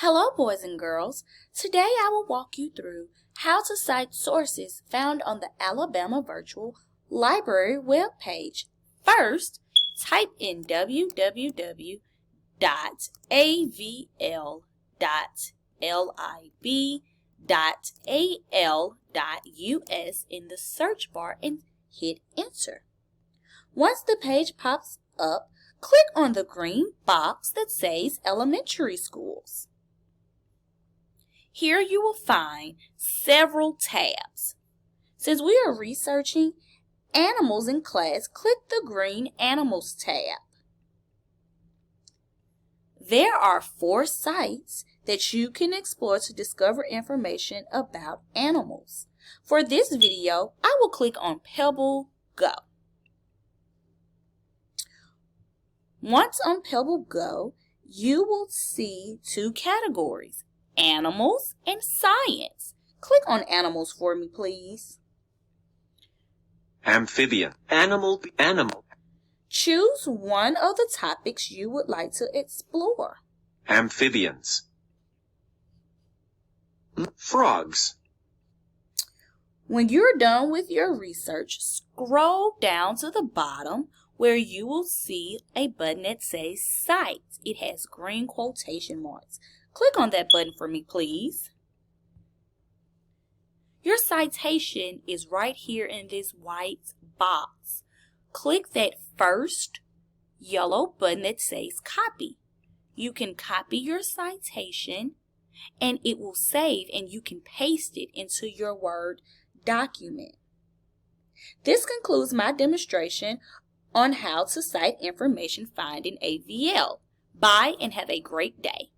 Hello, boys and girls. Today I will walk you through how to cite sources found on the Alabama Virtual Library webpage. First, type in www.avl.lib.al.us in the search bar and hit enter. Once the page pops up, click on the green box that says Elementary Schools. Here you will find several tabs. Since we are researching animals in class, click the green Animals tab. There are 4 sites that you can explore to discover information about animals. For this video, I will click on Pebble Go. Once on Pebble Go, you will see 2 categories, Animals and Science. Click on Animals for me, please. Amphibian, animal. Choose one of the topics you would like to explore. Amphibians. Frogs. When you're done with your research, scroll down to the bottom where you will see a button that says Cite. It has green quotation marks. Click on that button for me, please. Your citation is right here in this white box. Click that first yellow button that says Copy. You can copy your citation and it will save and you can paste it into your Word document. This concludes my demonstration on how to cite information found in AVL. Bye and have a great day.